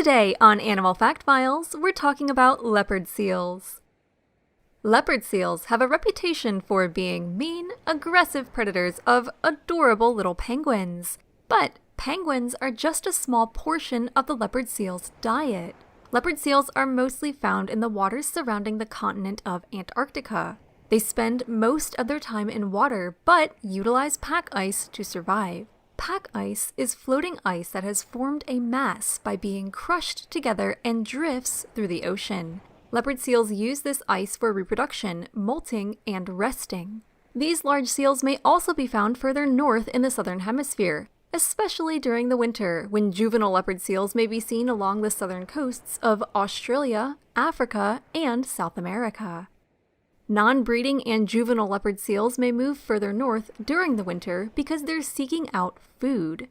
Today on Animal Fact Files, we're talking about leopard seals. Leopard seals have a reputation for being mean, aggressive predators of adorable little penguins. But penguins are just a small portion of the leopard seal's diet. Leopard seals are mostly found in the waters surrounding the continent of Antarctica. They spend most of their time in water, but utilize pack ice to survive. Pack ice is floating ice that has formed a mass by being crushed together and drifts through the ocean. Leopard seals use this ice for reproduction, molting, and resting. These large seals may also be found further north in the southern hemisphere, especially during the winter, when juvenile leopard seals may be seen along the southern coasts of Australia, Africa, and South America. Non-breeding and juvenile leopard seals may move further north during the winter because they're seeking out food.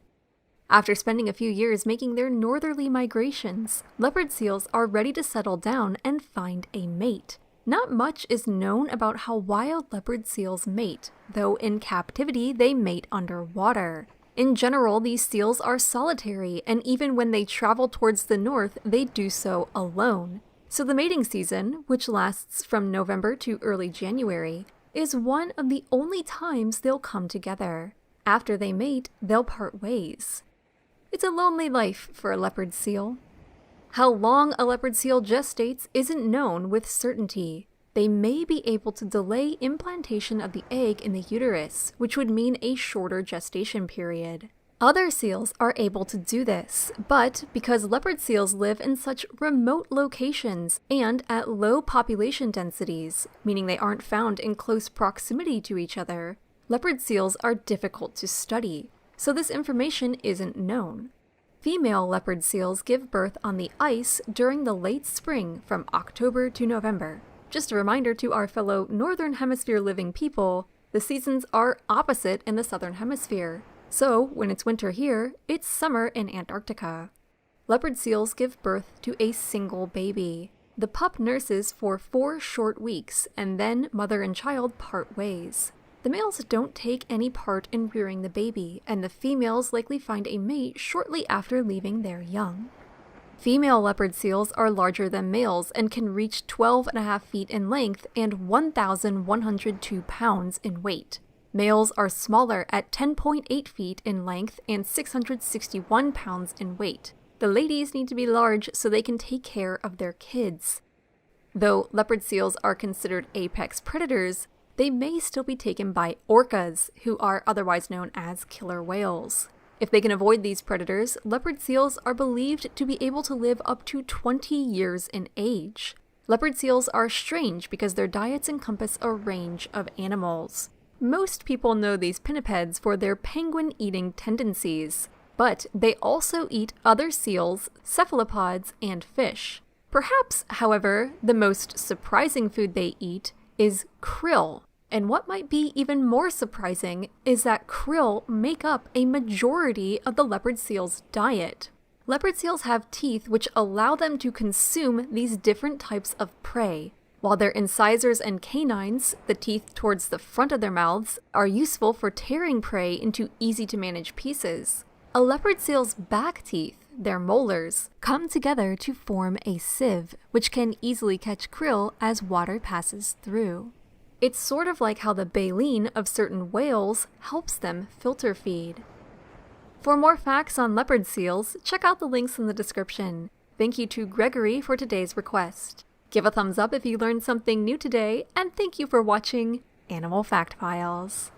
After spending a few years making their northerly migrations, leopard seals are ready to settle down and find a mate. Not much is known about how wild leopard seals mate, though in captivity they mate underwater. In general, these seals are solitary, and even when they travel towards the north, they do so alone. So the mating season, which lasts from November to early January, is one of the only times they'll come together. After they mate, they'll part ways. It's a lonely life for a leopard seal. How long a leopard seal gestates isn't known with certainty. They may be able to delay implantation of the egg in the uterus, which would mean a shorter gestation period. Other seals are able to do this, but because leopard seals live in such remote locations and at low population densities, meaning they aren't found in close proximity to each other, leopard seals are difficult to study, so this information isn't known. Female leopard seals give birth on the ice during the late spring from October to November. Just a reminder to our fellow Northern Hemisphere living people, the seasons are opposite in the Southern Hemisphere. So, when it's winter here, it's summer in Antarctica. Leopard seals give birth to a single baby. The pup nurses for 4 short weeks, and then mother and child part ways. The males don't take any part in rearing the baby, and the females likely find a mate shortly after leaving their young. Female leopard seals are larger than males and can reach 12.5 feet in length and 1,102 pounds in weight. Males are smaller at 10.8 feet in length and 661 pounds in weight. The ladies need to be large so they can take care of their kids. Though leopard seals are considered apex predators, they may still be taken by orcas, who are otherwise known as killer whales. If they can avoid these predators, leopard seals are believed to be able to live up to 20 years in age. Leopard seals are strange because their diets encompass a range of animals. Most people know these pinnipeds for their penguin-eating tendencies, but they also eat other seals, cephalopods, and fish. Perhaps, however, the most surprising food they eat is krill. And what might be even more surprising is that krill make up a majority of the leopard seal's diet. Leopard seals have teeth which allow them to consume these different types of prey. While their incisors and canines, the teeth towards the front of their mouths, are useful for tearing prey into easy-to-manage pieces, a leopard seal's back teeth, their molars, come together to form a sieve, which can easily catch krill as water passes through. It's sort of like how the baleen of certain whales helps them filter feed. For more facts on leopard seals, check out the links in the description. Thank you to Gregory for today's request. Give a thumbs up if you learned something new today, and thank you for watching Animal Fact Files.